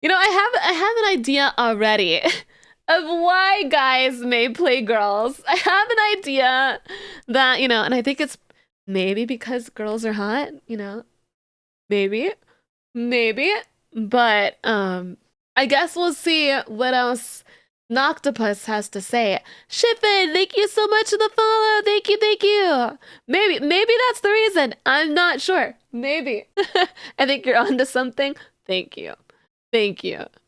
You know, I have an idea already of why guys may play girls. I have an idea that, you know, and I think it's maybe because girls are hot, you know. Maybe. But I guess we'll see what else Noctapus has to say. Shiffin, thank you so much for the follow. Thank you. Maybe that's the reason. I'm not sure. Maybe. I think you're onto something. Thank you.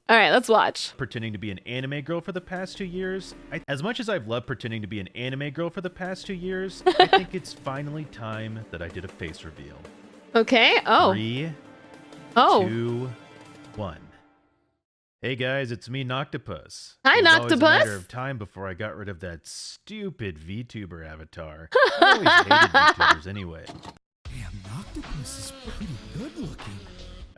All right, let's watch. Pretending to be an anime girl for the past 2 years. As much as I've loved pretending to be an anime girl for the past 2 years, I think it's finally time that I did a face reveal. Okay. Oh. 3, 2, 1. Hey guys, it's me, Noctapus. Hi, It was always a matter Noctapus. of time before I got rid of that stupid VTuber avatar. I always hated VTubers anyway. Damn, Noctapus is pretty good looking.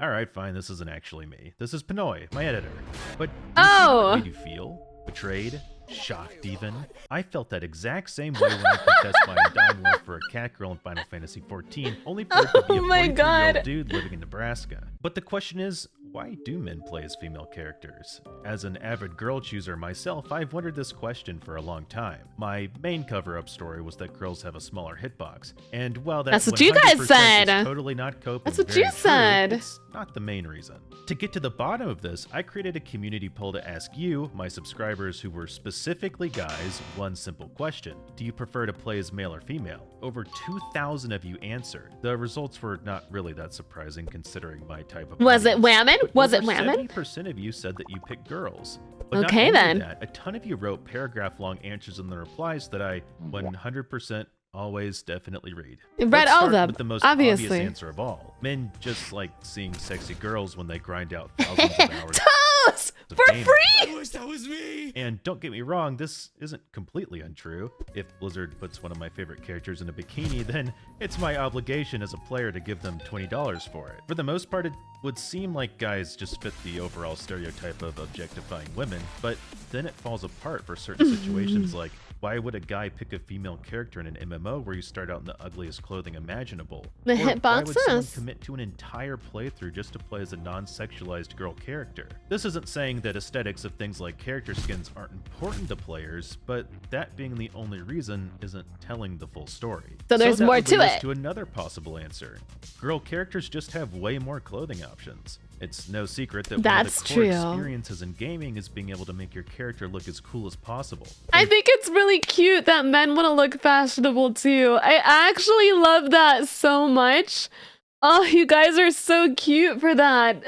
Alright, fine, this isn't actually me. This is Pinoy, my editor. But Oh. did you feel? Betrayed? Shocked even? I felt that exact same way when I confessed my undying love for a cat girl in Final Fantasy XIV, only for it to be a Oh my 42-year-old God. dude living in Nebraska. But the question is, why do men play as female characters? As an avid girl chooser myself, I've wondered this question for a long time. My main cover-up story was that girls have a smaller hitbox, and while That's that what you guys 100% said. is totally not coping, That's what very you true, said. it's not the main reason. To get to the bottom of this, I created a community poll to ask you, my subscribers who were specifically guys, one simple question. Do you prefer to play as male or female? Over 2,000 of you answered. The results were not really that surprising considering my type of Was it audience, women? but Was it over women? 70% of you said that you picked girls. But not Okay, only then. that, a ton of you wrote paragraph-long answers in the replies that I 100% always definitely read. Read Let's all start of them, with the most obviously. obvious answer of all. Men just like seeing sexy girls when they grind out thousands of hours Toast of for gaming. free. I wish that was me. And don't get me wrong, this isn't completely untrue. If Blizzard puts one of my favorite characters in a bikini, then it's my obligation as a player to give them $20 for it. For the most part, it would seem like guys just fit the overall stereotype of objectifying women, but then it falls apart for certain situations like, why would a guy pick a female character in an MMO where you start out in the ugliest clothing imaginable? The Or hitbox why would someone says. commit to an entire playthrough just to play as a non-sexualized girl character? This isn't saying that aesthetics of things like character skins aren't important to players, but that being the only reason isn't telling the full story. So there's that more would to lead us it. to another possible answer. Girl characters just have way more clothing options. It's no secret that That's one of the core true. experiences in gaming is being able to make your character look as cool as possible. I think it's really cute that men want to look fashionable too. I actually love that so much. Oh, you guys are so cute for that.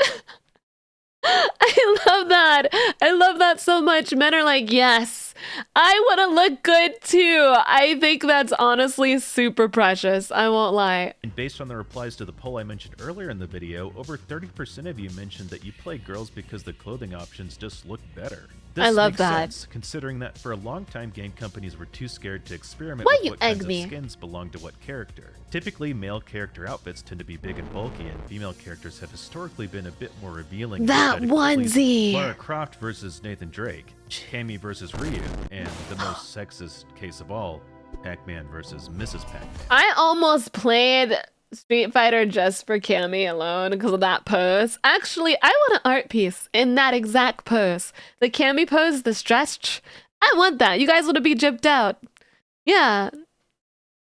I love that so much. Men are like, yes, I want to look good too. I think that's honestly super precious. I won't lie. And based on the replies to the poll I mentioned earlier in the video, over 30% of you mentioned that you play girls because the clothing options just look better. This I love makes that. sense, considering that for a long time game companies were too scared to experiment Why with you what kinds egg me? of skins belong to what character. Typically, male character outfits tend to be big and bulky, and female characters have historically been a bit more revealing. and That aesthetically pleasing. onesie. Lara Croft versus Nathan Drake, Cammy versus Ryu, and the most sexist case of all, Pac-Man versus Mrs. Pac-Man. I almost played Street Fighter just for Cammy alone because of that pose. Actually, I want an art piece in that exact pose. The Cammy pose, the stretch. I want that. You guys want to be gypped out. Yeah.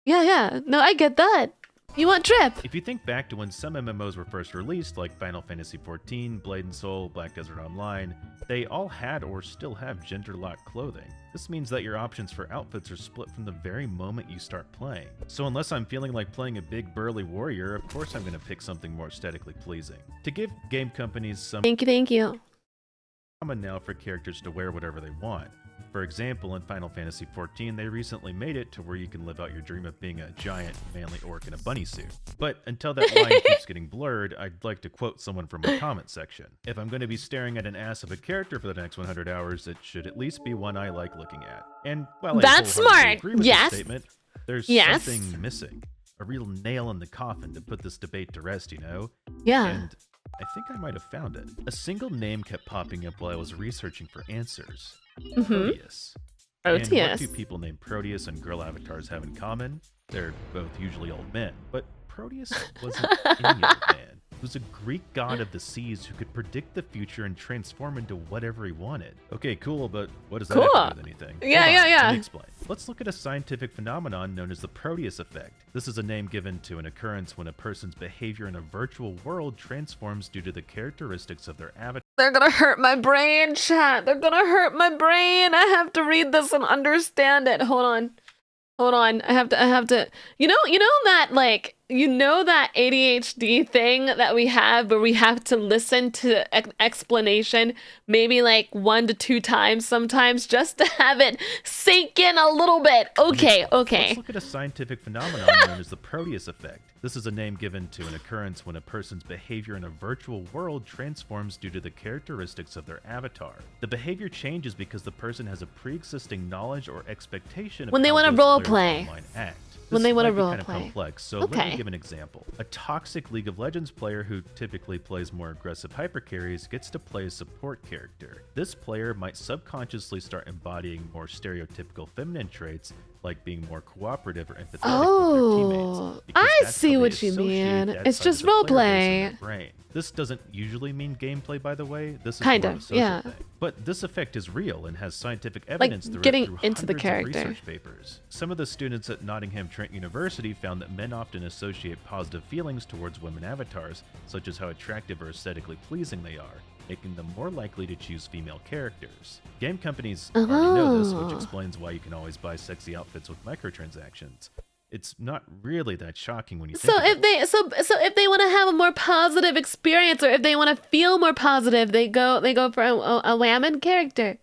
No, I get that. You want drip. If you think back to when some MMOs were first released, like Final Fantasy XIV, Blade and Soul, Black Desert Online, they all had or still have gender-locked clothing. This means that your options for outfits are split from the very moment you start playing. So unless I'm feeling like playing a big burly warrior, of course I'm going to pick something more aesthetically pleasing. To give game companies some Thank you. common now for characters to wear whatever they want. For example, in Final Fantasy XIV, they recently made it to where you can live out your dream of being a giant, manly orc in a bunny suit. But until that line keeps getting blurred, I'd like to quote someone from my comment section. If I'm going to be staring at an ass of a character for the next 100 hours, it should at least be one I like looking at. And while That's I wholeheartedly smart. agree with Yes. this statement, there's Yes. something missing. A real nail in the coffin to put this debate to rest, you know? Yeah. And I think I might have found it. A single name kept popping up while I was researching for answers. Proteus. And what Proteus. do people named Proteus and girl avatars have in common? They're both usually old men, but Proteus wasn't any old man. who's a Greek god of the seas who could predict the future and transform into whatever he wanted. Okay, cool, but what does that have to do with anything? Let me explain. Let's look at a scientific phenomenon known as the Proteus effect. This is a name given to an occurrence when a person's behavior in a virtual world transforms due to the characteristics of their avatar. They're gonna hurt my brain, chat. They're gonna hurt my brain. I have to read this and understand it. Hold on. I have to. You know that that ADHD thing that we have where we have to listen to explanation maybe like 1 to 2 times sometimes just to have it sink in a little bit. Okay. Let's look at a scientific phenomenon known as the Proteus effect. This is a name given to an occurrence when a person's behavior in a virtual world transforms due to the characteristics of their avatar. The behavior changes because the person has a pre-existing knowledge or expectation of when they want to role play. When they want to role play. Complex, so let me give an example. A toxic League of Legends player who typically plays more aggressive hypercarries gets to play a support character. This player might subconsciously start embodying more stereotypical feminine traits, like being more cooperative or empathetic with their teammates. I see what you mean. It's just roleplay. This doesn't usually mean gameplay, by the way. This is kind of, of, yeah. Thing. But this effect is real and has scientific evidence like getting through into the character. Of research papers. Some of the students at Nottingham Trent University found that men often associate positive feelings towards women avatars, such as how attractive or aesthetically pleasing they are, making them more likely to choose female characters. Game companies already know this, which explains why you can always buy sexy outfits with microtransactions. It's not really that shocking when you think about it. So if they want to have a more positive experience, or if they want to feel more positive, they go for a woman character.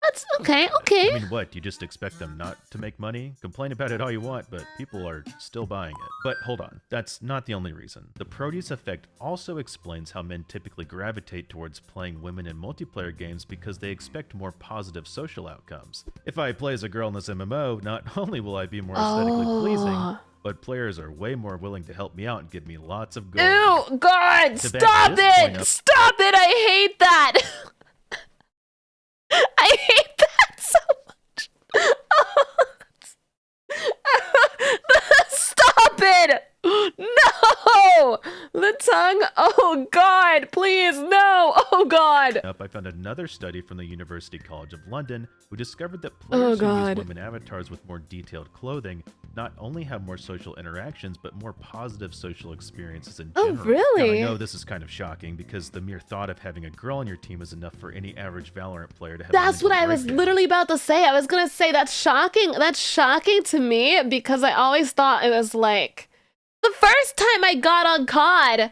That's okay. I mean, what? You just expect them not to make money? Complain about it all you want, but people are still buying it. But hold on, that's not the only reason. The Proteus effect also explains how men typically gravitate towards playing women in multiplayer games because they expect more positive social outcomes. If I play as a girl in this MMO, not only will I be more aesthetically pleasing, but players are way more willing to help me out and give me lots of gold. Ew, God, stop it! Stop it! I hate that! I hate that so much. Stop it! No! The tongue. Oh God, please, no! Oh God. I found another study from the University College of London who discovered that players who use women avatars with more detailed clothing not only have more social interactions, but more positive social experiences in general. Oh, really? Now, I know this is kind of shocking because the mere thought of having a girl on your team is enough for any average Valorant player to have. That's what I was literally about to say. I was gonna say that's shocking. That's shocking to me because I always thought it was like the first time I got on COD.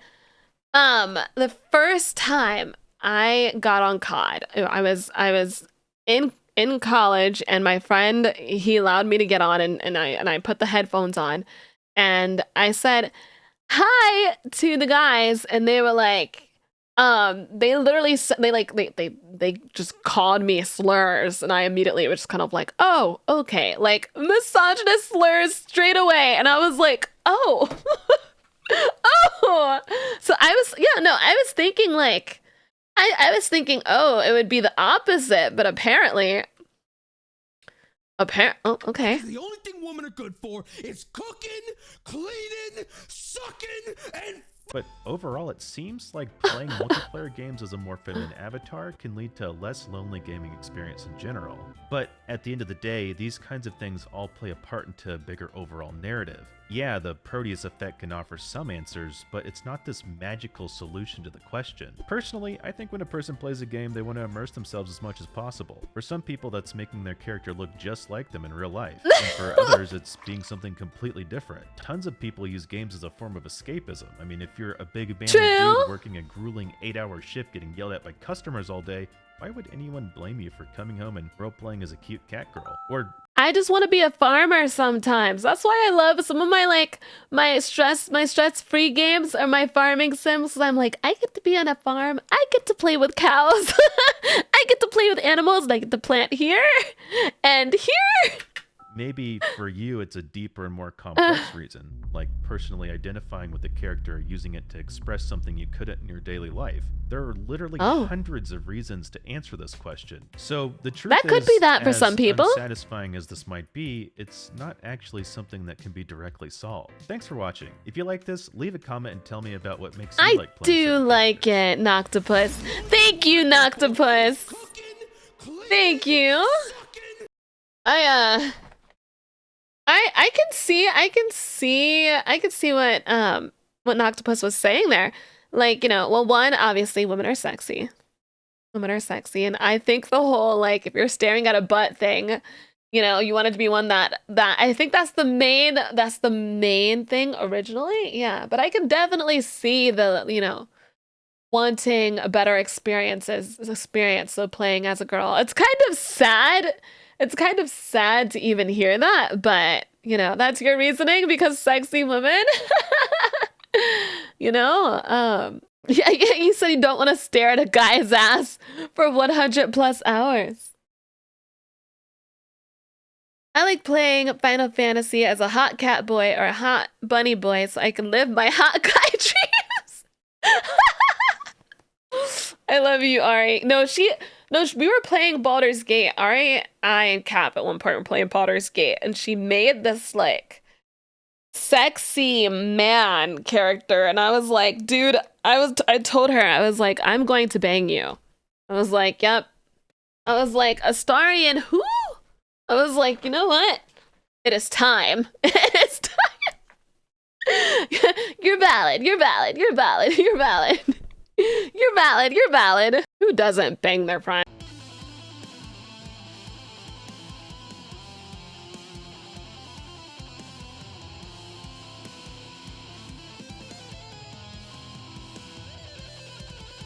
The first time I got on COD, I was in college, and my friend, he allowed me to get on, and I put the headphones on, and I said hi to the guys, and they were like, they literally they just called me slurs, and I immediately was just kind of like, oh, okay, like misogynist slurs straight away, and I was like, oh, oh, so I was thinking like. I was thinking, oh, it would be the opposite, but apparently, oh, okay. The only thing women are good for is cooking, cleaning, sucking, and... But overall, it seems like playing multiplayer games as a more feminine avatar can lead to a less lonely gaming experience in general. But at the end of the day, these kinds of things all play a part into a bigger overall narrative. Yeah, the Proteus effect can offer some answers, but it's not this magical solution to the question. Personally, I think when a person plays a game, they want to immerse themselves as much as possible. For some people, that's making their character look just like them in real life. And for others, it's being something completely different. Tons of people use games as a form of escapism. I mean, if you're a big abandoned dude working a grueling 8-hour shift getting yelled at by customers all day, why would anyone blame you for coming home and role-playing as a cute cat girl? Or I just want to be a farmer sometimes. That's why I love some of my stress-free games are my farming sims. I'm like, I get to be on a farm. I get to play with cows. I get to play with animals. And I get to plant here and here. Maybe for you, it's a deeper and more complex reason, like personally identifying with the character, using it to express something you couldn't in your daily life. There are literally hundreds of reasons to answer this question. So the truth That could be that for some people. As unsatisfying as this might be, it's not actually something that can be directly solved. Thanks for watching. If you like this, leave a comment and tell me about what makes you like playing. I do like it, Noctapus. Thank you, Noctapus. Thank you. I can see what Noctapus was saying there. Like, you know, well, one, obviously women are sexy. Women are sexy, and I think the whole, like, if you're staring at a butt thing, you know, you want it to be one that I think that's the main thing originally. Yeah, but I can definitely see the, you know, wanting a better experience of playing as a girl. It's kind of sad. It's kind of sad to even hear that, but, you know, that's your reasoning because sexy women. You know, yeah, you said you don't want to stare at a guy's ass for 100+ hours. I like playing Final Fantasy as a hot cat boy or a hot bunny boy so I can live my hot guy dreams. I love you, Ari. No, we were playing Baldur's Gate. Ari, I, and Cap at one point were playing Baldur's Gate, and she made this, like, sexy man character, and I was like, dude, I told her, I was like, I'm going to bang you. I was like, yep. I was like, Astarion, who? I was like, you know what? It is time. It's time. You're valid. You're valid. You're valid. You're valid. You're valid. You're valid. Who doesn't bang their prime?